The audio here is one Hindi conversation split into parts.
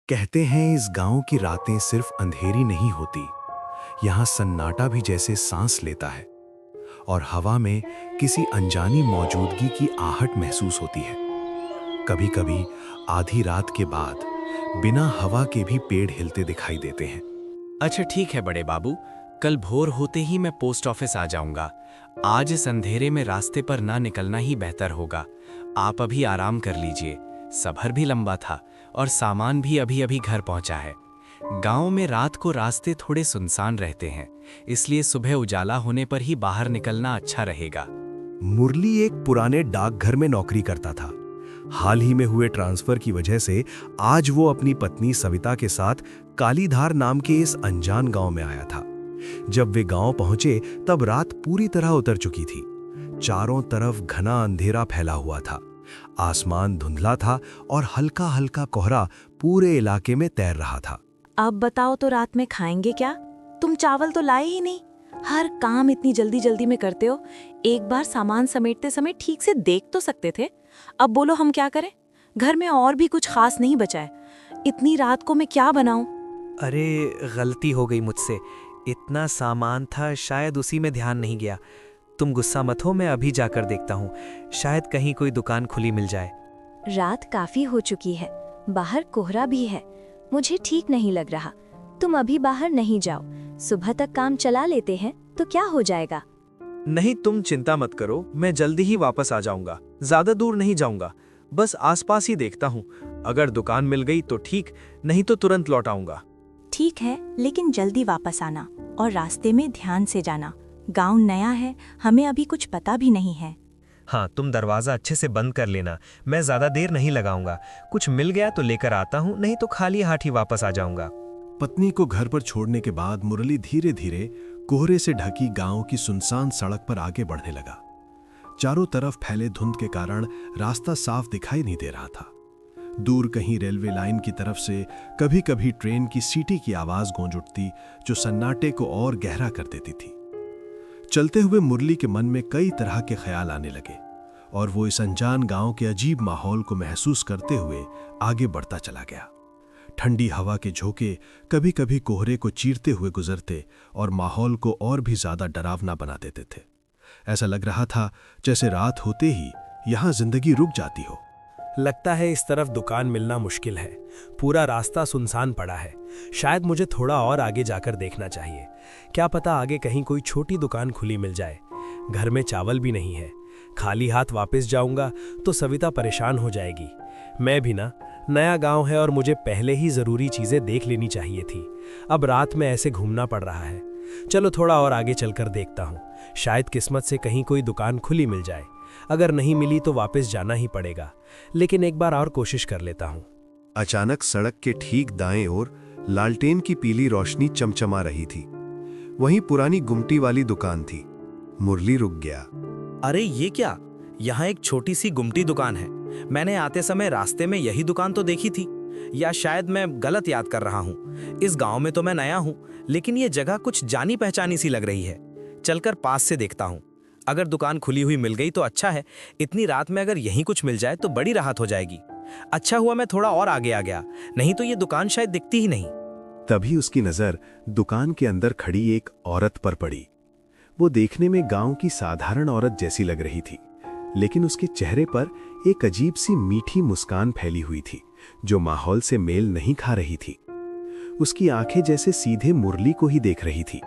कहते हैं इस गांव की रातें सिर्फ अंधेरी नहीं होती, यहाँ सन्नाटा भी जैसे सांस लेता है और हवा में किसी अनजानी मौजूदगी की आहट महसूस होती है। कभी-कभी आधी रात के बाद बिना हवा के भी पेड़ हिलते दिखाई देते हैं। अच्छा ठीक है बड़े बाबू, कल भोर होते ही मैं पोस्ट ऑफिस आ जाऊंगा। आज इस अंधेरे में रास्ते पर ना निकलना ही बेहतर होगा। आप अभी आराम कर लीजिए, सफर भी लंबा था और सामान भी अभी अभी घर पहुंचा है। गांव में रात को रास्ते थोड़े सुनसान रहते हैं, इसलिए सुबह उजाला होने पर ही बाहर निकलना अच्छा रहेगा। मुरली एक पुराने डाकघर में नौकरी करता था। हाल ही में हुए ट्रांसफर की वजह से आज वो अपनी पत्नी सविता के साथ कालीधार नाम के इस अनजान गांव में आया था। जब वे गांव पहुंचे तब रात पूरी तरह उतर चुकी थी। चारों तरफ घना अंधेरा फैला हुआ था, आसमान धुंधला था और हल्का हल्का कोहरा पूरे इलाके में तैर रहा था। अब बताओ तो रात में खाएंगे क्या? तुम चावल तो लाए ही नहीं। हर काम इतनी जल्दी जल्दी में करते हो। एक बार सामान समेटते समय ठीक से देख तो सकते थे। अब बोलो हम क्या करें? घर में और भी कुछ खास नहीं बचा है। इतनी रात को मैं क्या बनाऊं? अरे गलती हो गई मुझसे, इतना सामान था, शायद उसी में ध्यान नहीं गया। तुम गुस्सा मत हो, मैं अभी जाकर देखता हूँ, शायद कहीं कोई दुकान खुली मिल जाए। रात काफी हो चुकी है, बाहर कोहरा भी है, मुझे ठीक नहीं लग रहा। तुम अभी बाहर नहीं जाओ, सुबह तक काम चला लेते हैं तो क्या हो जाएगा। नहीं, तुम चिंता मत करो, मैं जल्दी ही वापस आ जाऊंगा। ज्यादा दूर नहीं जाऊंगा, बस आसपास ही देखता हूँ। अगर दुकान मिल गई तो ठीक, नहीं तो तुरंत लौट आऊंगा। ठीक है, लेकिन जल्दी वापस आना और रास्ते में ध्यान से जाना। गांव नया है, हमें अभी कुछ पता भी नहीं है। हाँ, तुम दरवाजा अच्छे से बंद कर लेना, मैं ज्यादा देर नहीं लगाऊंगा। कुछ मिल गया तो लेकर आता हूँ, नहीं तो खाली हाथ ही वापस आ जाऊंगा। पत्नी को घर पर छोड़ने के बाद मुरली धीरे धीरे कोहरे से ढकी गांव की सुनसान सड़क पर आगे बढ़ने लगा। चारों तरफ फैले धुंध के कारण रास्ता साफ दिखाई नहीं दे रहा था। दूर कहीं रेलवे लाइन की तरफ से कभी-कभी ट्रेन की सीटी की आवाज गूंज उठती, जो सन्नाटे को और गहरा कर देती थी। चलते हुए मुरली के मन में कई तरह के ख्याल आने लगे और वो इस अनजान गांव के अजीब माहौल को महसूस करते हुए आगे बढ़ता चला गया। ठंडी हवा के झोंके कभी-कभी कोहरे को चीरते हुए गुजरते और माहौल को और भी ज्यादा डरावना बना देते थे। ऐसा लग रहा था जैसे रात होते ही यहां जिंदगी रुक जाती हो। लगता है इस तरफ दुकान मिलना मुश्किल है। पूरा रास्ता सुनसान पड़ा है। शायद मुझे थोड़ा और आगे जाकर देखना चाहिए। क्या पता आगे कहीं कोई छोटी दुकान खुली मिल जाए। घर में चावल भी नहीं है। खाली हाथ वापस जाऊंगा तो सविता परेशान हो जाएगी। मैं भी ना, नया गांव है और मुझे पहले ही जरूरी चीजें देख लेनी चाहिए थी। अब रात में ऐसे घूमना पड़ रहा है। चलो थोड़ा और आगे चलकर देखता हूँ, शायद किस्मत से कहीं कोई दुकान खुली मिल जाए। अगर नहीं मिली तो वापस जाना ही पड़ेगा, लेकिन एक बार और कोशिश कर लेता हूँ। अचानक सड़क के ठीक दाएं ओर लालटेन की पीली रोशनी चमचमा रही थी। वहीं पुरानी गुमटी वाली दुकान थी। मुरली रुक गया। अरे ये क्या, यहाँ एक छोटी सी गुमटी दुकान है। मैंने आते समय रास्ते में यही दुकान तो देखी थी, या शायद मैं गलत याद कर रहा हूँ। इस गांव में तो मैं नया हूँ, लेकिन ये जगह कुछ जानी पहचानी सी लग रही है। चलकर पास से देखता हूँ। अगर दुकान खुली हुई मिल गई तो अच्छा है। इतनी रात में अगर यहीं कुछ मिल जाए तो बड़ी राहत हो जाएगी। अच्छा हुआ मैं थोड़ा और आगे आ गया, नहीं तो ये दुकान शायद दिखती ही नहीं। तभी उसकी नजर दुकान के अंदर खड़ी एक औरत पर पड़ी। वो देखने में गांव की साधारण औरत जैसी लग रही थी, लेकिन उसके चेहरे पर एक अजीब सी मीठी मुस्कान फैली हुई थी, जो माहौल से मेल नहीं खा रही थी। उसकी आंखें जैसे सीधे मुरली को ही देख रही थी।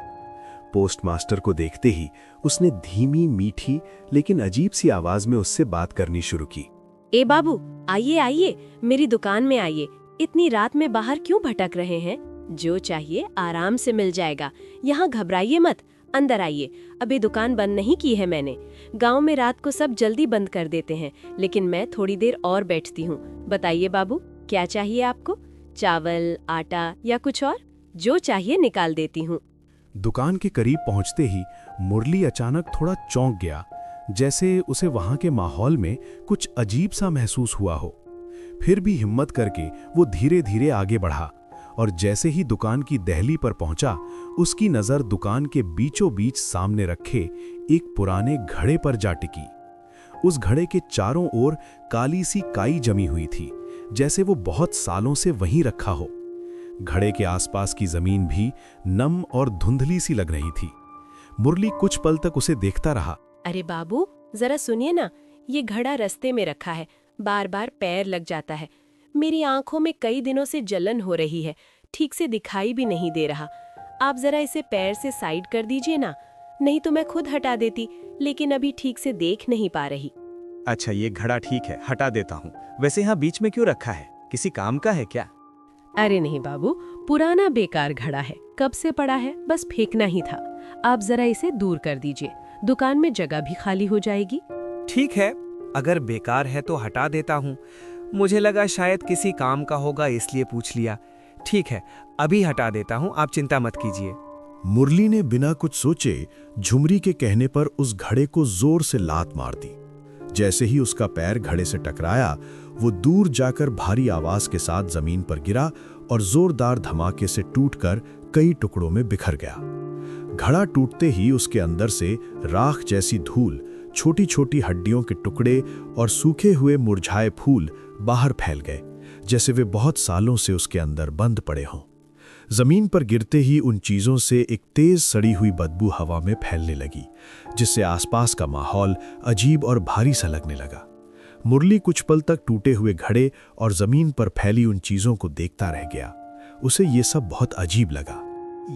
पोस्टमास्टर को देखते ही उसने धीमी मीठी लेकिन अजीब सी आवाज में उससे बात करनी शुरू की। ए बाबू, आइए आइए, मेरी दुकान में आइए। इतनी रात में बाहर क्यों भटक रहे हैं? जो चाहिए आराम से मिल जाएगा। यहाँ घबराइए मत, अंदर आइए। अभी दुकान बंद नहीं की है मैंने। गांव में रात को सब जल्दी बंद कर देते हैं, लेकिन मैं थोड़ी देर और बैठती हूँ। बताइए बाबू, क्या चाहिए आपको? चावल, आटा या कुछ और? जो चाहिए निकाल देती हूँ। दुकान के करीब पहुंचते ही मुरली अचानक थोड़ा चौंक गया, जैसे उसे वहां के माहौल में कुछ अजीब सा महसूस हुआ हो। फिर भी हिम्मत करके वो धीरे धीरे आगे बढ़ा और जैसे ही दुकान की दहली पर पहुंचा, उसकी नजर दुकान के बीचों बीच सामने रखे एक पुराने घड़े पर जा टिकी। उस घड़े के चारों ओर काली सी काई जमी हुई थी, जैसे वो बहुत सालों से वहीं रखा हो। घड़े के आसपास की जमीन भी नम और धुंधली सी लग रही थी। मुरली कुछ पल तक उसे देखता रहा। अरे बाबू, जरा सुनिए ना, ये घड़ा रास्ते में रखा है, बार बार पैर लग जाता है। मेरी आंखों में कई दिनों से जलन हो रही है, ठीक से दिखाई भी नहीं दे रहा। आप जरा इसे पैर से साइड कर दीजिए ना, नहीं तो मैं खुद हटा देती, लेकिन अभी ठीक से देख नहीं पा रही। अच्छा, ये घड़ा ठीक है, हटा देता हूँ। वैसे यहाँ बीच में क्यों रखा है? किसी काम का है क्या? अरे नहीं बाबू, पुराना बेकार घड़ा है, कब से पड़ा है, बस फेंकना ही था। आप जरा इसे दूर कर दीजिए, दुकान में जगह भी खाली हो जाएगी। ठीक है, अगर बेकार है तो हटा देता हूँ। मुझे लगा शायद किसी काम का होगा, इसलिए पूछ लिया। ठीक है, अभी हटा देता हूँ, आप चिंता मत कीजिए। मुरली ने बिना कुछ सोचे झुमरी के कहने पर उस घड़े को जोर से लात मार दी। जैसे ही उसका पैर घड़े से टकराया, वो दूर जाकर भारी आवाज के साथ जमीन पर गिरा और जोरदार धमाके से टूटकर कई टुकड़ों में बिखर गया। घड़ा टूटते ही उसके अंदर से राख जैसी धूल, छोटी छोटी हड्डियों के टुकड़े और सूखे हुए मुरझाए फूल बाहर फैल गए, जैसे वे बहुत सालों से उसके अंदर बंद पड़े हों। जमीन पर गिरते ही उन चीजों से एक तेज सड़ी हुई बदबू हवा में फैलने लगी, जिससे आसपास का माहौल अजीब और भारी सा लगने लगा। मुरली कुछ पल तक टूटे हुए घड़े और जमीन पर फैली उन चीजों को देखता रह गया। उसे ये सब बहुत अजीब लगा।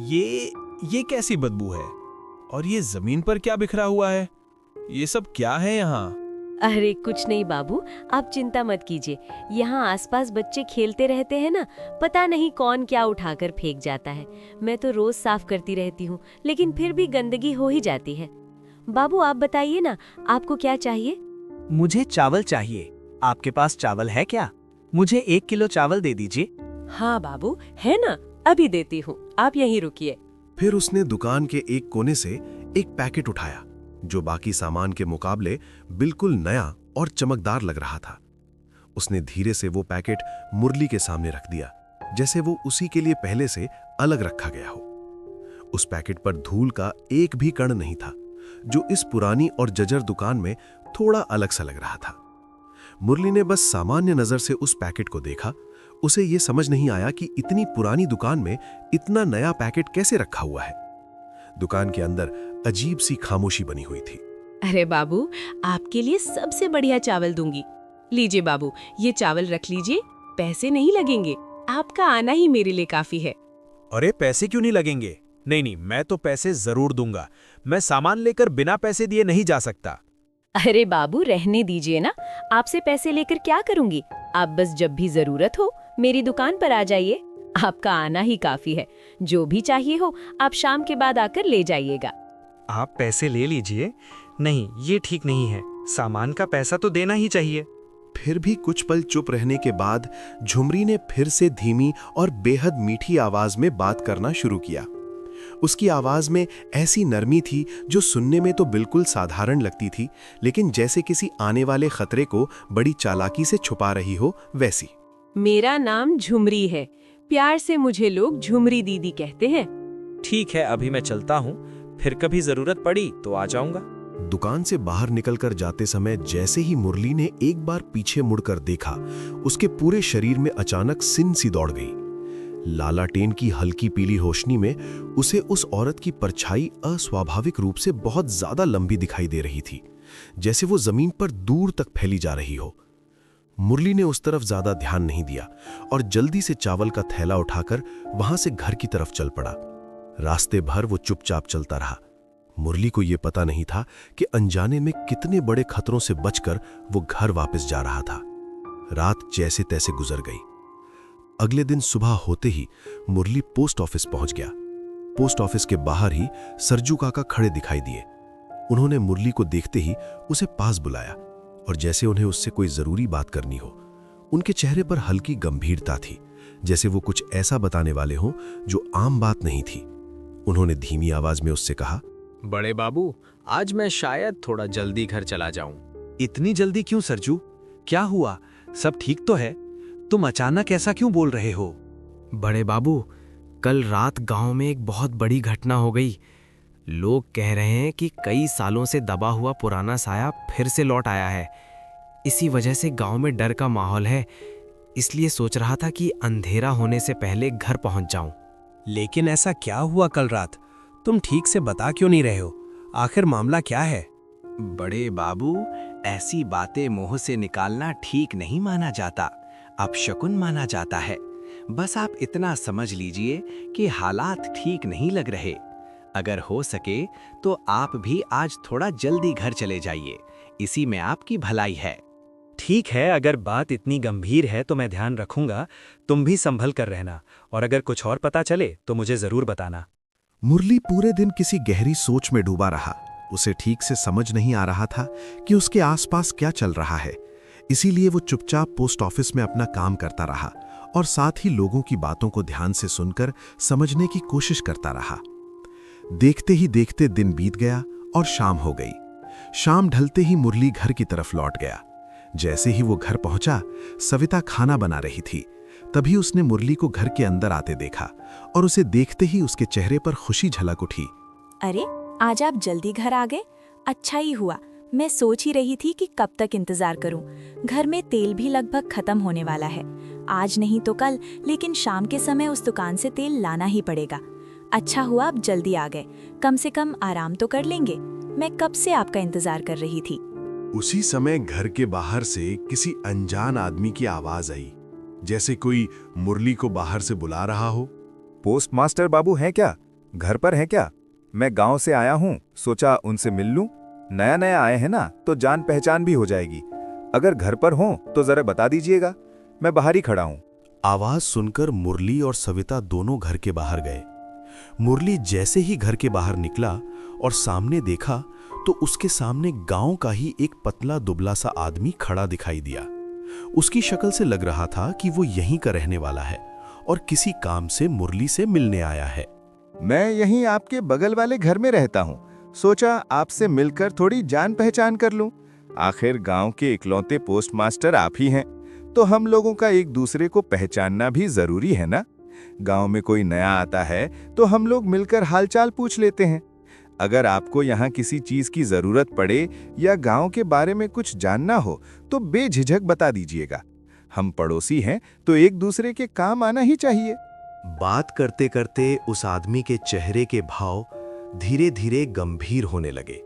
ये कैसी बदबू है? और ये जमीन पर क्या बिखरा हुआ है? ये सब क्या है यहाँ? अरे कुछ नहीं बाबू, आप चिंता मत कीजिए। यहाँ आसपास बच्चे खेलते रहते हैं ना, पता नहीं कौन क्या उठाकर फेंक जाता है। मैं तो रोज साफ करती रहती हूँ, लेकिन फिर भी गंदगी हो ही जाती है। बाबू आप बताइए ना, आपको क्या चाहिए? मुझे चावल चाहिए। आपके पास चावल है क्या? मुझे 1 किलो चावल दे दीजिए। हाँ बाबू, है ना, अभी देती हूँ, आप यहीं रुकिए। फिर उसने दुकान के एक कोने से एक पैकेट उठाया, जो बाकी सामान के मुकाबले बिल्कुल नया और चमकदार लग रहा था। उसने धीरे से वो पैकेट मुरली के सामने रख दिया, जैसे वो उसी के लिए पहले से अलग रखा गया हो। उस पैकेट पर धूल का एक भी कण नहीं था, जो इस पुरानी और जर्जर दुकान में थोड़ा अलग सा लग रहा था। मुरली ने बस सामान्य नजर से उस पैकेट को देखा। उसे यह समझ नहीं आया कि इतनी पुरानी दुकान में इतना नया पैकेट कैसे रखा हुआ है। दुकान के अंदर अजीब सी खामोशी बनी हुई थी। अरे बाबू, आपके लिए सबसे बढ़िया चावल दूंगी। लीजिए बाबू, ये चावल रख लीजिए, पैसे नहीं लगेंगे। आपका आना ही मेरे लिए काफी है। अरे पैसे क्यों नहीं लगेंगे? नहीं, मैं तो पैसे जरूर दूंगा। मैं सामान लेकर बिना पैसे दिए नहीं जा सकता। अरे बाबू रहने दीजिए ना, आपसे पैसे लेकर क्या करूंगी? आप बस जब भी जरूरत हो मेरी दुकान पर आ जाइए, आपका आना ही काफी है। जो भी चाहिए हो आप शाम के बाद आकर ले जाइएगा। आप पैसे ले लीजिए। नहीं, ये ठीक नहीं है, सामान का पैसा तो देना ही चाहिए। फिर भी कुछ पल चुप रहने के बाद झुमरी ने फिर से धीमी और बेहद मीठी आवाज में बात करना शुरू किया। उसकी आवाज में ऐसी नरमी थी जो सुनने में तो बिल्कुल साधारण लगती थी, लेकिन जैसे किसी आने वाले खतरे को बड़ी चालाकी से छुपा रही हो वैसी। मेरा नाम झुमरी है, प्यार से मुझे लोग झुमरी दीदी कहते हैं। ठीक है, अभी मैं चलता हूँ, फिर कभी जरूरत पड़ी तो आ जाऊंगा। दुकान से बाहर निकलकर जाते समय जैसे ही मुरली ने एक बार पीछे मुड़कर देखा, उसके पूरे शरीर में अचानक सिन सी दौड़ गई। लालाटेन की हल्की पीली रोशनी में उसे उस औरत की परछाई अस्वाभाविक रूप से बहुत ज्यादा लंबी दिखाई दे रही थी, जैसे वो जमीन पर दूर तक फैली जा रही हो। मुरली ने उस तरफ ज्यादा ध्यान नहीं दिया और जल्दी से चावल का थैला उठाकर वहां से घर की तरफ चल पड़ा। रास्ते भर वो चुपचाप चलता रहा। मुरली को यह पता नहीं था कि अनजाने में कितने बड़े खतरों से बचकर वो घर वापस जा रहा था। रात जैसे तैसे गुजर गई। अगले दिन सुबह होते ही मुरली पोस्ट ऑफिस पहुंच गया। पोस्ट ऑफिस के बाहर ही सरजू काका खड़े दिखाई दिए। उन्होंने मुरली को देखते ही उसे पास बुलाया और जैसे उन्हें उससे कोई जरूरी बात करनी हो। उनके चेहरे पर हल्की गंभीरता थी, जैसे वो कुछ ऐसा बताने वाले हों जो आम बात नहीं थी। उन्होंने धीमी आवाज में उससे कहा, बड़े बाबू, आज मैं शायद थोड़ा जल्दी घर चला जाऊं। इतनी जल्दी क्यों सरजू? क्या हुआ? सब ठीक तो है? तुम अचानक ऐसा क्यों बोल रहे हो? बड़े बाबू, कल रात गांव में एक बहुत बड़ी घटना हो गई। लोग कह रहे हैं कि कई सालों से दबा हुआ पुराना साया फिर से लौट आया है। इसी वजह से गांव में डर का माहौल है। इसलिए सोच रहा था कि अंधेरा होने से पहले घर पहुंच जाऊं। लेकिन ऐसा क्या हुआ कल रात? तुम ठीक से बता क्यों नहीं रहे हो? आखिर मामला क्या है? बड़े बाबू, ऐसी बातें मुंह से निकालना ठीक नहीं माना जाता, अपशकुन माना जाता है। बस आप इतना समझ लीजिए कि हालात ठीक नहीं लग रहे। अगर हो सके तो आप भी आज थोड़ा जल्दी घर चले जाइए, इसी में आपकी भलाई है। ठीक है, अगर बात इतनी गंभीर है तो मैं ध्यान रखूंगा। तुम भी संभल कर रहना, और अगर कुछ और पता चले तो मुझे जरूर बताना। मुरली पूरे दिन किसी गहरी सोच में डूबा रहा। उसे ठीक से समझ नहीं आ रहा था कि उसके आसपास क्या चल रहा है। इसीलिए वो चुपचाप पोस्ट ऑफिस में अपना काम करता रहा और साथ ही लोगों की बातों को ध्यान से सुनकर समझने की कोशिश करता रहा। देखते ही देखते दिन बीत गया और शाम हो गई। शाम ढलते ही मुरली घर की तरफ लौट गया। जैसे ही वो घर पहुंचा, सविता खाना बना रही थी। तभी उसने मुरली को घर के अंदर आते देखा और उसे देखते ही उसके चेहरे पर खुशी झलक उठी। अरे, आज आप जल्दी घर आ गए। अच्छा ही हुआ, मैं सोच ही रही थी कि कब तक इंतजार करूं। घर में तेल भी लगभग खत्म होने वाला है। आज नहीं तो कल, लेकिन शाम के समय उस दुकान से तेल लाना ही पड़ेगा। अच्छा हुआ आप जल्दी आ गए, कम से कम आराम तो कर लेंगे। मैं कब से आपका इंतजार कर रही थी। उसी समय घर के बाहर से किसी अनजान आदमी की आवाज आई, जैसे कोई मुरली को बाहर से बुला रहा हो। पोस्टमास्टर बाबू हैं क्या? घर पर हैं क्या? मैं गांव से आया हूं, सोचा उनसे मिल लूं। नया नया आए हैं ना, तो जान पहचान भी हो जाएगी। अगर घर पर हों तो जरा बता दीजिएगा, मैं बाहर ही खड़ा हूं। आवाज सुनकर मुरली और सविता दोनों घर के बाहर गए। मुरली जैसे ही घर के बाहर निकला और सामने देखा तो उसके सामने गांव का ही एक पतला दुबला सा आदमी खड़ा दिखाई दिया। उसकी शक्ल से लग रहा था कि वो यहीं का रहने वाला है और किसी काम से मुरली से मिलने आया है। मैं यहीं आपके बगल वाले घर में रहता हूं, सोचा आपसे मिलकर थोड़ी जान पहचान कर लूं। आखिर गांव के इकलौते पोस्टमास्टर आप ही हैं, तो हम लोगों का एक दूसरे को पहचानना भी जरूरी है ना। गांव में कोई नया आता है तो हम लोग मिलकर हालचाल पूछ लेते हैं। अगर आपको यहाँ किसी चीज की जरूरत पड़े या गांव के बारे में कुछ जानना हो तो बेझिझक बता दीजिएगा। हम पड़ोसी हैं तो एक दूसरे के काम आना ही चाहिए। बात करते करते उस आदमी के चेहरे के भाव धीरे धीरे गंभीर होने लगे,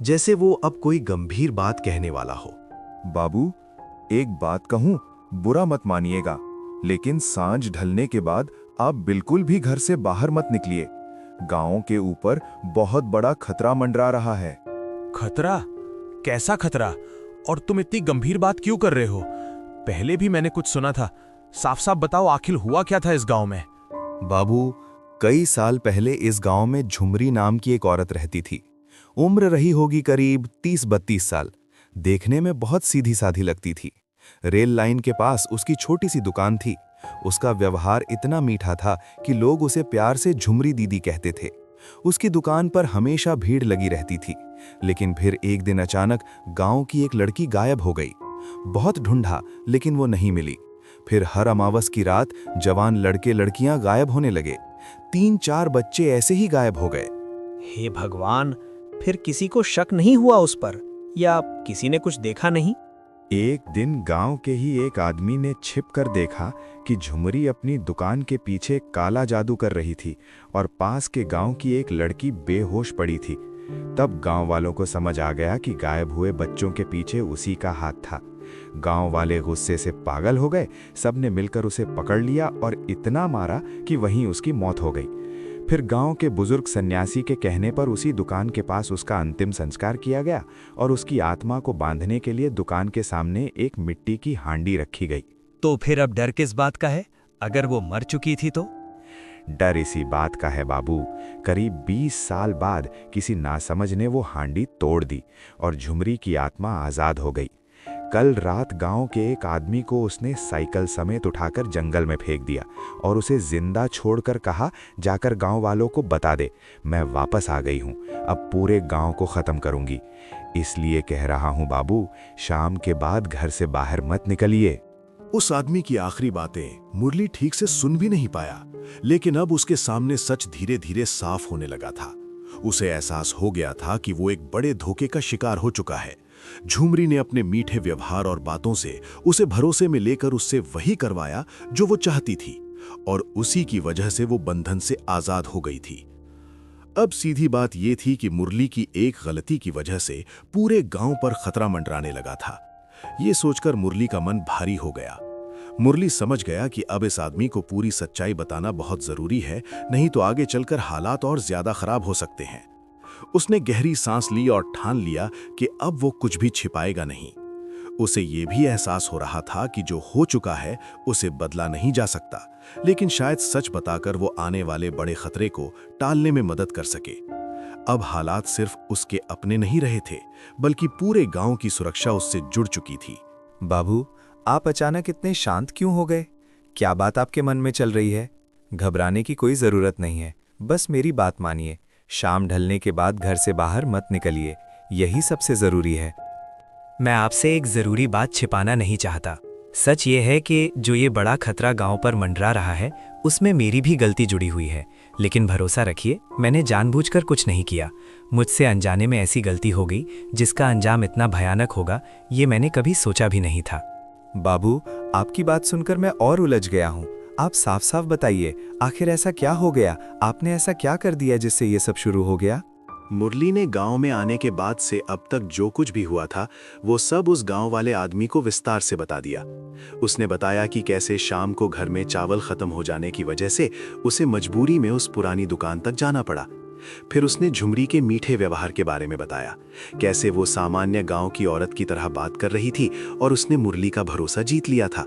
जैसे वो अब कोई गंभीर बात कहने वाला हो। बाबू, एक बात कहूं, बुरा मत मानिएगा, लेकिन सांझ ढलने के बाद आप बिल्कुल भी घर से बाहर मत निकलिए। गांव के ऊपर बहुत बड़ा खतरा मंडरा रहा है। खतरा? कैसा खतरा? और तुम इतनी गंभीर बात क्यों कर रहे हो? पहले भी मैंने कुछ सुना था। साफ साफ बताओ, आखिर हुआ क्या था इस गांव में? बाबू, कई साल पहले इस गांव में झुमरी नाम की एक औरत रहती थी। उम्र रही होगी करीब 30-32 साल। देखने में बहुत सीधी साधी लगती थी। रेल लाइन के पास उसकी छोटी सी दुकान थी। उसका व्यवहार इतना मीठा था कि लोग उसे प्यार से झुमरी दीदी कहते थे। उसकी दुकान पर हमेशा भीड़ लगी रहती थी। लेकिन फिर एक दिन अचानक गांव की एक लड़की गायब हो गई। बहुत ढूंढा लेकिन वो नहीं मिली। फिर हर अमावस की रात जवान लड़के लड़कियां गायब होने लगे। 3-4 बच्चे ऐसे ही गायब हो गए। हे भगवान, फिर किसी को शक नहीं हुआ उस पर, या किसी ने कुछ देखा नहीं? एक दिन गांव के ही एक आदमी ने छिपकर देखा कि झुमरी अपनी दुकान के पीछे काला जादू कर रही थी और पास के गांव की एक लड़की बेहोश पड़ी थी। तब गांव वालों को समझ आ गया कि गायब हुए बच्चों के पीछे उसी का हाथ था। गांव वाले गुस्से से पागल हो गए। सबने मिलकर उसे पकड़ लिया और इतना मारा कि वहीं उसकी मौत हो गई। फिर गांव के बुजुर्ग सन्यासी के कहने पर उसी दुकान के पास उसका अंतिम संस्कार किया गया और उसकी आत्मा को बांधने के लिए दुकान के सामने एक मिट्टी की हांडी रखी गई। तो फिर अब डर किस बात का है? अगर वो मर चुकी थी तो? डर इसी बात का है बाबू। करीब 20 साल बाद किसी नासमझ ने वो हांडी तोड़ दी और झुमरी की आत्मा आजाद हो गई। कल रात गांव के एक आदमी को उसने साइकिल समेत उठाकर जंगल में फेंक दिया और उसे जिंदा छोड़कर कहा, जाकर गांव वालों को बता दे, मैं वापस आ गई हूं, अब पूरे गांव को खत्म करूंगी। इसलिए कह रहा हूं बाबू, शाम के बाद घर से बाहर मत निकलिए। उस आदमी की आखिरी बातें मुरली ठीक से सुन भी नहीं पाया, लेकिन अब उसके सामने सच धीरे धीरे साफ होने लगा था। उसे एहसास हो गया था कि वो एक बड़े धोखे का शिकार हो चुका है झुमरी ने अपने मीठे व्यवहार और बातों से उसे भरोसे में लेकर उससे वही करवाया जो वो चाहती थी, और उसी की वजह से वो बंधन से आजाद हो गई थी। अब सीधी बात ये थी कि मुरली की एक गलती की वजह से पूरे गांव पर खतरा मंडराने लगा था। ये सोचकर मुरली का मन भारी हो गया। मुरली समझ गया कि अब इस आदमी को पूरी सच्चाई बताना बहुत जरूरी है, नहीं तो आगे चलकर हालात और ज्यादा खराब हो सकते हैं। उसने गहरी सांस ली और ठान लिया कि अब वो कुछ भी छिपाएगा नहीं। उसे ये भी एहसास हो रहा था कि जो हो चुका है उसे बदला नहीं जा सकता, लेकिन शायद सच बताकर वो आने वाले बड़े खतरे को टालने में मदद कर सके। अब हालात सिर्फ उसके अपने नहीं रहे थे, बल्कि पूरे गांव की सुरक्षा उससे जुड़ चुकी थी। बाबू, आप अचानक इतने शांत क्यों हो गए? क्या बात आपके मन में चल रही है? घबराने की कोई जरूरत नहीं है, बस मेरी बात मानिए। शाम ढलने के बाद घर से बाहर मत निकलिए, यही सबसे जरूरी है। मैं आपसे एक जरूरी बात छिपाना नहीं चाहता। सच ये है कि जो ये बड़ा खतरा गांव पर मंडरा रहा है उसमें मेरी भी गलती जुड़ी हुई है, लेकिन भरोसा रखिए मैंने जानबूझकर कुछ नहीं किया। मुझसे अनजाने में ऐसी गलती हो गई जिसका अंजाम इतना भयानक होगा ये मैंने कभी सोचा भी नहीं था। बाबू, आपकी बात सुनकर मैं और उलझ गया हूँ। आप साफ साफ बताइए, आखिर ऐसा क्या हो गया? आपने ऐसा क्या कर दिया जिससे ये सब शुरू हो गया? मुरली ने गांव में आने के बाद से अब तक जो कुछ भी हुआ था वो सब उस गांव वाले आदमी को विस्तार से बता दिया। उसने बताया कि कैसे शाम को घर में चावल खत्म हो जाने की वजह से उसे मजबूरी में उस पुरानी दुकान तक जाना पड़ा। फिर उसने झुमरी के मीठे व्यवहार के बारे में बताया, कैसे वो सामान्य गांव की औरत की तरह बात कर रही थी और उसने मुरली का भरोसा जीत लिया था।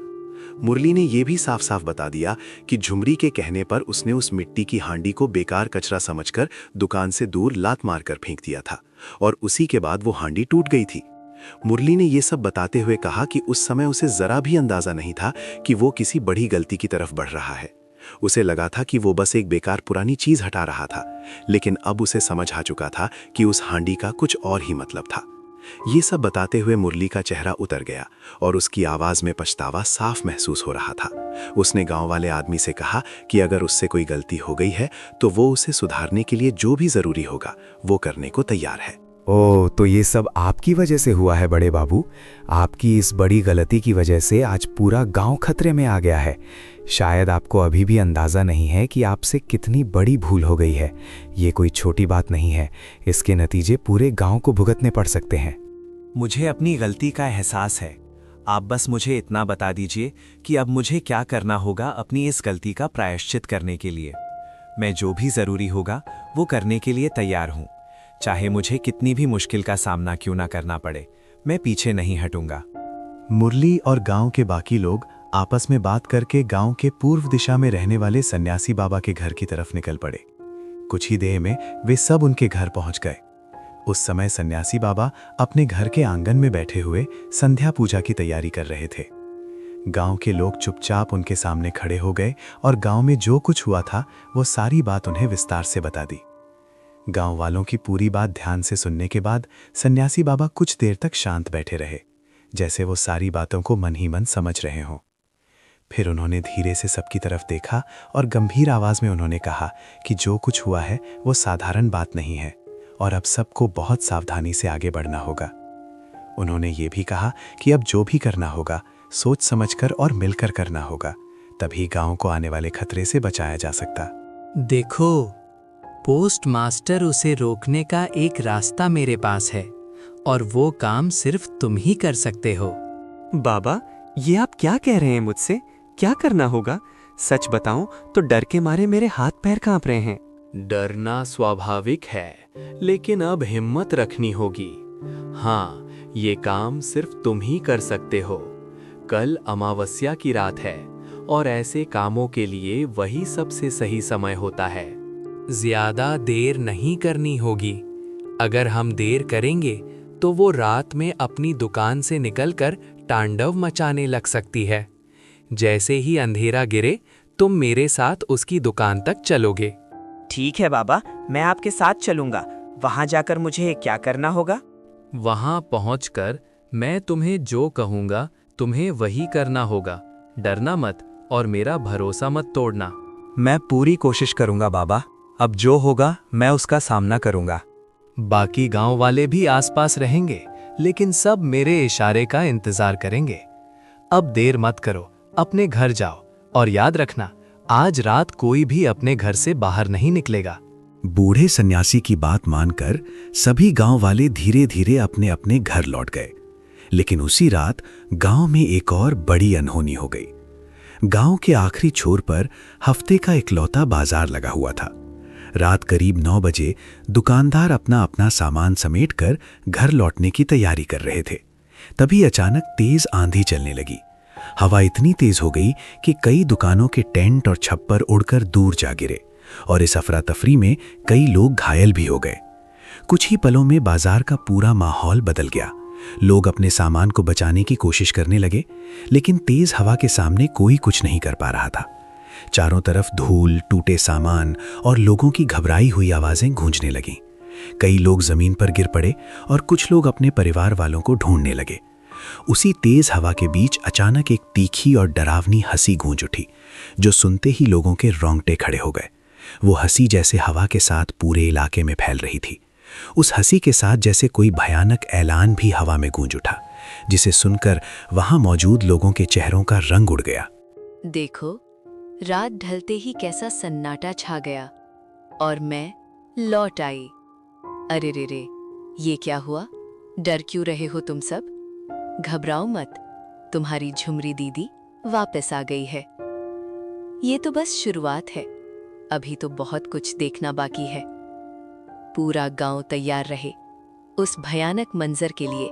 मुरली ने यह भी साफ साफ बता दिया कि झुमरी के कहने पर उसने उस मिट्टी की हांडी को बेकार कचरा समझकर दुकान से दूर लात मारकर फेंक दिया था और उसी के बाद वो हांडी टूट गई थी। मुरली ने यह सब बताते हुए कहा कि उस समय उसे जरा भी अंदाजा नहीं था कि वो किसी बड़ी गलती की तरफ बढ़ रहा है। उसे लगा था कि वो बस एक बेकार पुरानी चीज हटा रहा था, लेकिन अब उसे समझ आ चुका था कि उस हांडी का कुछ और ही मतलब था। ये सब बताते हुए मुरली का चेहरा उतर गया और उसकी आवाज में पछतावा साफ महसूस हो रहा था। उसने गांव वाले आदमी से कहा कि अगर उससे कोई गलती हो गई है तो वो उसे सुधारने के लिए जो भी जरूरी होगा वो करने को तैयार है। ओह, तो ये सब आपकी वजह से हुआ है बड़े बाबू। आपकी इस बड़ी गलती की वजह से आज पूरा गांव खतरे में आ गया है। शायद आपको अभी भी अंदाजा नहीं है कि आपसे कितनी बड़ी भूल हो गई है। ये कोई छोटी बात नहीं है, इसके नतीजे पूरे गांव को भुगतने पड़ सकते हैं। मुझे अपनी गलती का एहसास है। आप बस मुझे इतना बता दीजिए कि अब मुझे क्या करना होगा अपनी इस गलती का प्रायश्चित करने के लिए। मैं जो भी जरूरी होगा वो करने के लिए तैयार हूँ, चाहे मुझे कितनी भी मुश्किल का सामना क्यों ना करना पड़े। मैं पीछे नहीं हटूंगा। मुरली और गांव के बाकी लोग आपस में बात करके गांव के पूर्व दिशा में रहने वाले सन्यासी बाबा के घर की तरफ निकल पड़े। कुछ ही देर में वे सब उनके घर पहुंच गए। उस समय सन्यासी बाबा अपने घर के आंगन में बैठे हुए संध्या पूजा की तैयारी कर रहे थे। गांव के लोग चुपचाप उनके सामने खड़े हो गए और गांव में जो कुछ हुआ था वो सारी बात उन्हें विस्तार से बता दी। गांव वालों की पूरी बात ध्यान से सुनने के बाद सन्यासी बाबा कुछ देर तक शांत बैठे रहे, जैसे वो सारी बातों को मन ही मन समझ रहे हों। फिर उन्होंने धीरे से सबकी तरफ देखा और गंभीर आवाज में उन्होंने कहा कि जो कुछ हुआ है वो साधारण बात नहीं है और अब सबको बहुत सावधानी से आगे बढ़ना होगा। उन्होंने ये भी कहा कि अब जो भी करना होगा सोच समझकर और मिलकर करना होगा, तभी गांव को आने वाले खतरे से बचाया जा सकता। देखो, पोस्ट मास्टर उसे रोकने का एक रास्ता मेरे पास है और वो काम सिर्फ तुम ही कर सकते हो। बाबा, ये आप क्या कह रहे हैं मुझसे? क्या करना होगा? सच बताऊं तो डर के मारे मेरे हाथ पैर कांप रहे हैं। डरना स्वाभाविक है, लेकिन अब हिम्मत रखनी होगी। हाँ, ये काम सिर्फ तुम ही कर सकते हो। कल अमावस्या की रात है और ऐसे कामों के लिए वही सबसे सही समय होता है। ज्यादा देर नहीं करनी होगी। अगर हम देर करेंगे तो वो रात में अपनी दुकान से निकलकर तांडव मचाने लग सकती है। जैसे ही अंधेरा गिरे तुम मेरे साथ उसकी दुकान तक चलोगे। ठीक है बाबा, मैं आपके साथ चलूंगा। वहां जाकर मुझे क्या करना होगा? वहां पहुंचकर मैं तुम्हें जो कहूंगा तुम्हें वही करना होगा। डरना मत और मेरा भरोसा मत तोड़ना। मैं पूरी कोशिश करूंगा बाबा। अब जो होगा मैं उसका सामना करूंगा। बाकी गांव वाले भी आसपास रहेंगे, लेकिन सब मेरे इशारे का इंतजार करेंगे। अब देर मत करो, अपने घर जाओ और याद रखना, आज रात कोई भी अपने घर से बाहर नहीं निकलेगा। बूढ़े सन्यासी की बात मानकर सभी गांव वाले धीरे धीरे अपने अपने घर लौट गए। लेकिन उसी रात गांव में एक और बड़ी अनहोनी हो गई। गांव के आखिरी छोर पर हफ्ते का इकलौता बाजार लगा हुआ था। रात करीब 9 बजे दुकानदार अपना अपना सामान समेटकर घर लौटने की तैयारी कर रहे थे। तभी अचानक तेज आंधी चलने लगी। हवा इतनी तेज हो गई कि कई दुकानों के टेंट और छप्पर उड़कर दूर जा गिरे और इस अफरा तफरी में कई लोग घायल भी हो गए। कुछ ही पलों में बाजार का पूरा माहौल बदल गया। लोग अपने सामान को बचाने की कोशिश करने लगे, लेकिन तेज हवा के सामने कोई कुछ नहीं कर पा रहा था। चारों तरफ धूल, टूटे सामान और लोगों की घबराई हुई आवाजें गूंजने लगीं। कई लोग जमीन पर गिर पड़े और कुछ लोग अपने परिवार वालों को ढूंढने लगे। उसी तेज हवा के बीच अचानक एक तीखी और डरावनी हंसी गूंज उठी, जो सुनते ही लोगों के रोंगटे खड़े हो गए। वो हंसी जैसे हवा के साथ पूरे इलाके में फैल रही थी। उस हंसी के साथ जैसे कोई भयानक ऐलान भी हवा में गूंज उठा, जिसे सुनकर वहां मौजूद लोगों के चेहरों का रंग उड़ गया। देखो, रात ढलते ही कैसा सन्नाटा छा गया और मैं लौट आई। अरे रे रे, ये क्या हुआ? डर क्यों रहे हो तुम सब? घबराओ मत, तुम्हारी झुमरी दीदी वापस आ गई है। ये तो बस शुरुआत है, अभी तो बहुत कुछ देखना बाकी है। पूरा गांव तैयार रहे उस भयानक मंजर के लिए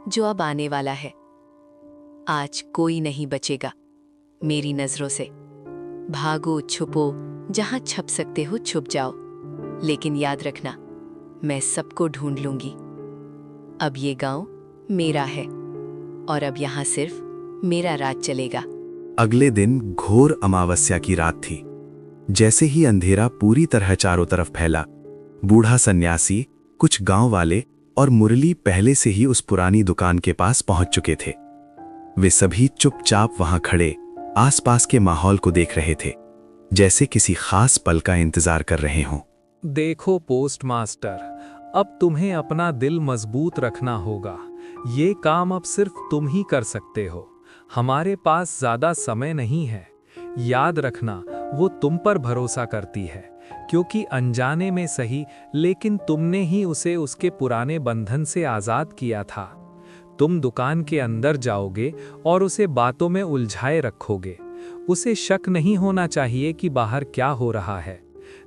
जो अब आने वाला है। आज कोई नहीं बचेगा मेरी नजरों से। भागो, छुपो, जहां छुप सकते हो छुप जाओ, लेकिन याद रखना, मैं सबको ढूंढ लूंगी। अब ये गांव मेरा है और अब यहां सिर्फ मेरा राज चलेगा। अगले दिन घोर अमावस्या की रात थी। जैसे ही अंधेरा पूरी तरह चारों तरफ फैला, बूढ़ा सन्यासी, कुछ गांव वाले और मुरली पहले से ही उस पुरानी दुकान के पास पहुंच चुके थे। वे सभी चुपचाप वहां खड़े आसपास के माहौल को देख रहे थे, जैसे किसी खास पल का इंतजार कर रहे हों। देखो पोस्ट मास्टर, अब तुम्हें अपना दिल मजबूत रखना होगा। ये काम अब सिर्फ तुम ही कर सकते हो। हमारे पास ज्यादा समय नहीं है। याद रखना, वो तुम पर भरोसा करती है, क्योंकि अनजाने में सही, लेकिन तुमने ही उसे उसके पुराने बंधन से आजाद किया था। तुम दुकान के अंदर जाओगे और उसे बातों में उलझाए रखोगे। उसे शक नहीं होना चाहिए कि बाहर क्या हो रहा है।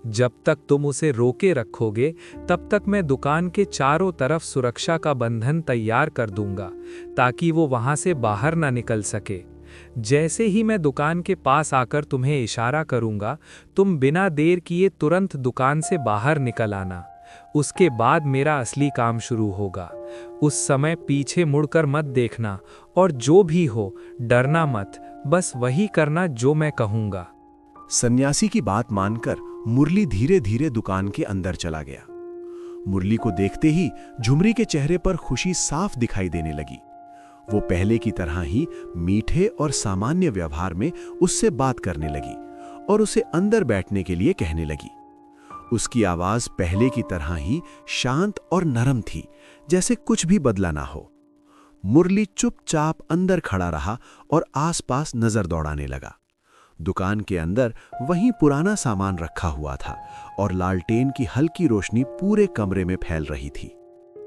जब तक तुम उसे रोके रखोगे, तब तक मैं दुकान के चारों तरफ सुरक्षा का बंधन तैयार कर दूंगा, ताकि वो वहां से बाहर ना निकल सके। जैसे ही मैं दुकान के पास आकर तुम्हें इशारा करूंगा, तुम बिना देर किए तुरंत दुकान से बाहर निकल आना। उसके बाद मेरा असली काम शुरू होगा। उस समय पीछे मुड़कर मत देखना और जो भी हो डरना मत, बस वही करना जो मैं कहूंगा। सन्यासी की बात मानकर मुरली धीरे धीरे दुकान के अंदर चला गया। मुरली को देखते ही झुमरी के चेहरे पर खुशी साफ दिखाई देने लगी। वो पहले की तरह ही मीठे और सामान्य व्यवहार में उससे बात करने लगी और उसे अंदर बैठने के लिए कहने लगी। उसकी आवाज पहले की तरह ही शांत और नरम थी, जैसे कुछ भी बदला ना हो। मुरली चुपचाप अंदर खड़ा रहा और आसपास नजर दौड़ाने लगा। दुकान के अंदर वहीं पुराना सामान रखा हुआ था और लालटेन की हल्की रोशनी पूरे कमरे में फैल रही थी।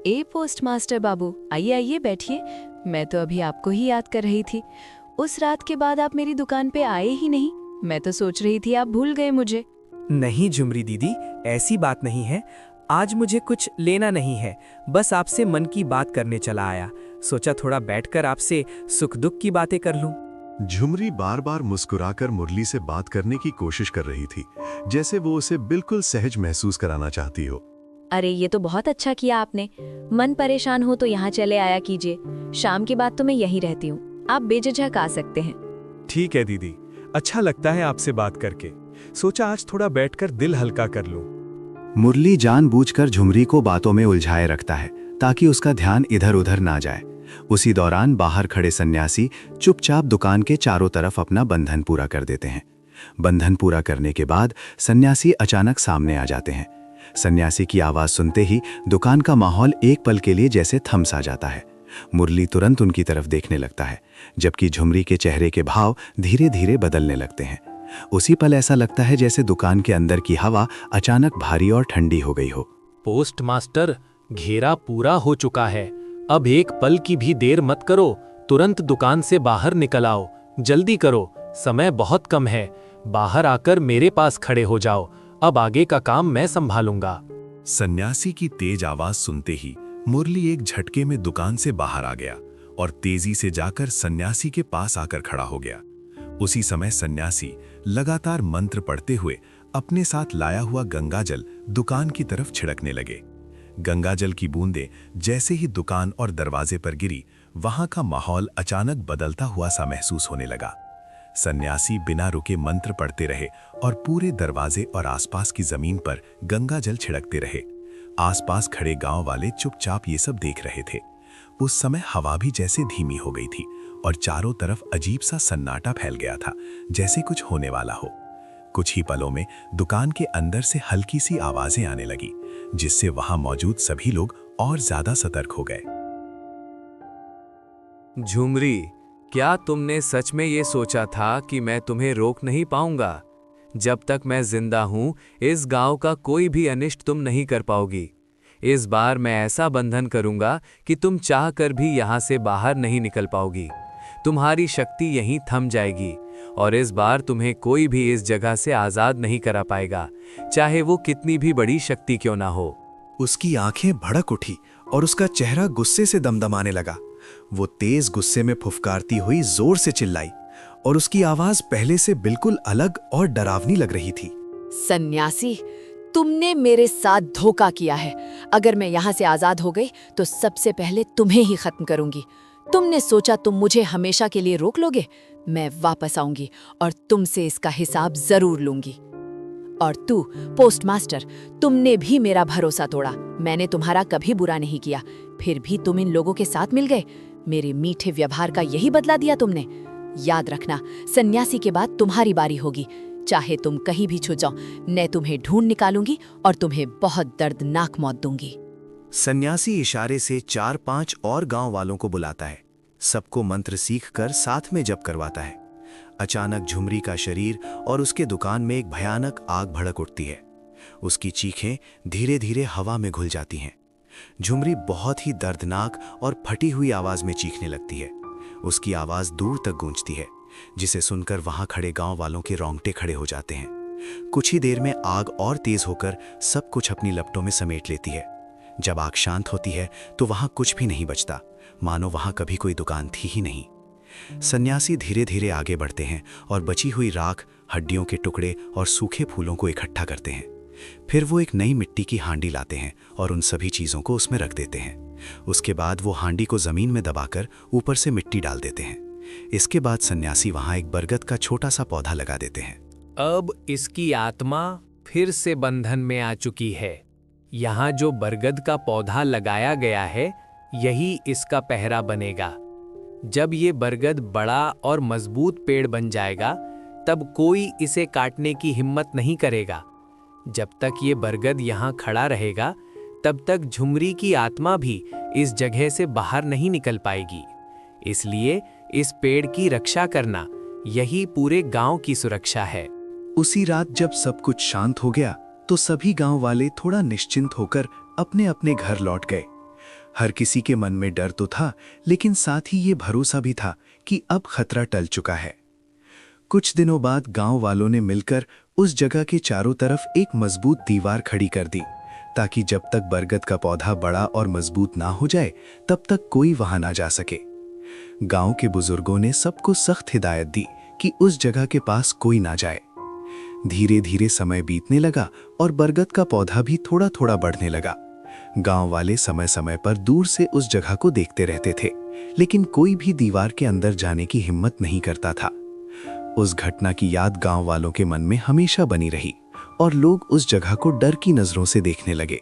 ए पोस्ट मास्टर बाबू, आइए आइए बैठिए। मैं तो अभी आपको ही याद कर रही थी। उस रात के बाद आप मेरी दुकान पे आए ही नहीं। मैं तो सोच रही थी आप भूल गए मुझे। नहीं झुमरी दीदी, ऐसी बात नहीं है। आज मुझे कुछ लेना नहीं है, बस आपसे मन की बात करने चला आया। सोचा थोड़ा बैठकर आपसे सुख दुख की बातें कर लूं। झुमरी बार बार मुस्कुराकर मुरली से बात करने की कोशिश कर रही थी, जैसे वो उसे बिल्कुल सहज महसूस कराना चाहती हो। अरे ये तो बहुत अच्छा किया आपने। मन परेशान हो तो यहाँ चले आया कीजिए। शाम के बाद तो मैं यहीं रहती हूँ, आप बेझिझक आ सकते हैं। ठीक है दीदी, अच्छा लगता है आपसे बात करके। सोचा आज थोड़ा बैठकर दिल हल्का कर लूं। मुरली जानबूझकर झुमरी को बातों में उलझाए रखता है ताकि उसका ध्यान इधर उधर ना जाए। उसी दौरान बाहर खड़े सन्यासी चुपचाप दुकान के चारों तरफ अपना बंधन पूरा कर देते हैं। बंधन पूरा करने के बाद सन्यासी अचानक सामने आ जाते हैं। सन्यासी की आवाज सुनते ही दुकान का माहौल एक पल के लिए जैसे थम सा जाता है। मुरली तुरंत उनकी तरफ देखने लगता है, जबकि झुमरी के चेहरे के भाव धीरे धीरे बदलने लगते हैं। उसी पल ऐसा लगता है जैसे दुकान के अंदर की हवा अचानक भारी और ठंडी हो गई हो। पोस्ट मास्टर, घेरा पूरा हो चुका है। अब एक पल की भी देर मत करो, तुरंत दुकान से बाहर निकल आओ। जल्दी करो, समय बहुत कम है। बाहर आकर मेरे पास खड़े हो जाओ। अब आगे का काम मैं संभालूंगा। सन्यासी की तेज आवाज सुनते ही मुरली एक झटके में दुकान से बाहर आ गया और तेजी से जाकर सन्यासी के पास आकर खड़ा हो गया। उसी समय सन्यासी लगातार मंत्र पढ़ते हुए अपने साथ लाया हुआ गंगाजल दुकान की तरफ छिड़कने लगे। गंगाजल की बूंदें जैसे ही दुकान और दरवाजे पर गिरी, वहां का माहौल अचानक बदलता हुआ सा महसूस होने लगा। सन्यासी बिना रुके मंत्र पढ़ते रहे और पूरे दरवाजे और आसपास की जमीन पर गंगाजल छिड़कते रहे। आसपास खड़े गांव वाले चुपचाप ये सब देख रहे थे। उस समय हवा भी जैसे धीमी हो गई थी और चारों तरफ अजीब सा सन्नाटा फैल गया था, जैसे कुछ होने वाला हो। कुछ ही पलों में दुकान के अंदर से हल्की सी आवाजें आने लगी, जिससे वहां मौजूद सभी लोग और ज्यादा सतर्क हो गए। झुमरी, क्या तुमने सच में ये सोचा था कि मैं तुम्हें रोक नहीं पाऊंगा? जब तक मैं जिंदा हूं, इस गांव का कोई भी अनिष्ट तुम नहीं कर पाओगी। इस बार मैं ऐसा बंधन करूंगा कि तुम चाह कर भी यहां से बाहर नहीं निकल पाओगी। तुम्हारी शक्ति यहीं थम जाएगी और इस बार तुम्हें कोई भी इस जगह से आजाद नहीं करा पाएगा, चाहे वो कितनी भी बड़ी शक्ति क्यों ना हो। उसकी आंखें भड़क उठी और उसका चेहरा गुस्से से दमदमाने लगा। वो तेज गुस्से में फुफकारती हुई जोर से चिल्लाई और उसकी आवाज पहले से बिल्कुल अलग और डरावनी लग रही थी। सन्यासी, तुमने मेरे साथ धोखा किया है। अगर मैं यहाँ से आजाद हो गई तो सबसे पहले तुम्हें ही खत्म करूंगी। तुमने सोचा तुम मुझे हमेशा के लिए रोक लोगे? मैं वापस आऊंगी और तुमसे इसका हिसाब जरूर लूंगी। और तू पोस्टमास्टर, तुमने भी मेरा भरोसा तोड़ा। मैंने तुम्हारा कभी बुरा नहीं किया, फिर भी तुम इन लोगों के साथ मिल गए। मेरे मीठे व्यवहार का यही बदला दिया तुमने। याद रखना, सन्यासी के बाद तुम्हारी बारी होगी। चाहे तुम कहीं भी छुप जाओ, मैं तुम्हें ढूंढ निकालूंगी और तुम्हें बहुत दर्दनाक मौत दूंगी। सन्यासी इशारे से 4-5 और गांव वालों को बुलाता है। सबको मंत्र सीखकर साथ में जप करवाता है। अचानक झुमरी का शरीर और उसके दुकान में एक भयानक आग भड़क उठती है। उसकी चीखें धीरे धीरे हवा में घुल जाती हैं। झुमरी बहुत ही दर्दनाक और फटी हुई आवाज में चीखने लगती है। उसकी आवाज दूर तक गूंजती है, जिसे सुनकर वहां खड़े गांव वालों के रोंगटे खड़े हो जाते हैं। कुछ ही देर में आग और तेज होकर सब कुछ अपनी लपटों में समेट लेती है। जब आग शांत होती है तो वहां कुछ भी नहीं बचता, मानो वहां कभी कोई दुकान थी ही नहीं। सन्यासी धीरे धीरे आगे बढ़ते हैं और बची हुई राख, हड्डियों के टुकड़े और सूखे फूलों को इकट्ठा करते हैं। फिर वो एक नई मिट्टी की हांडी लाते हैं और उन सभी चीजों को उसमें रख देते हैं। उसके बाद वो हांडी को जमीन में दबाकर ऊपर से मिट्टी डाल देते हैं। इसके बाद सन्यासी वहां एक बरगद का छोटा सा पौधा लगा देते हैं। अब इसकी आत्मा फिर से बंधन में आ चुकी है। यहाँ जो बरगद का पौधा लगाया गया है, यही इसका पहरा बनेगा। जब ये बरगद बड़ा और मजबूत पेड़ बन जाएगा, तब कोई इसे काटने की हिम्मत नहीं करेगा। जब तक ये बरगद यहाँ खड़ा रहेगा, तब तक झुमरी की आत्मा भी इस जगह से बाहर नहीं निकल पाएगी। इसलिए इस पेड़ की रक्षा करना, यही पूरे गांव की सुरक्षा है। उसी रात जब सब कुछ शांत हो गया तो सभी गांव वाले थोड़ा निश्चिंत होकर अपने अपने घर लौट गए। हर किसी के मन में डर तो था, लेकिन साथ ही ये भरोसा भी था कि अब खतरा टल चुका है। कुछ दिनों बाद गांव वालों ने मिलकर उस जगह के चारों तरफ एक मजबूत दीवार खड़ी कर दी, ताकि जब तक बरगद का पौधा बड़ा और मजबूत ना हो जाए, तब तक कोई वहां ना जा सके। गांव के बुजुर्गों ने सबको सख्त हिदायत दी कि उस जगह के पास कोई ना जाए। धीरे धीरे समय बीतने लगा और बरगद का पौधा भी थोड़ा थोड़ा बढ़ने लगा। गांव वाले समय समय पर दूर से उस जगह को देखते रहते थे, लेकिन कोई भी दीवार के अंदर जाने की हिम्मत नहीं करता था। उस घटना की याद गांव वालों के मन में हमेशा बनी रही और लोग उस जगह को डर की नजरों से देखने लगे।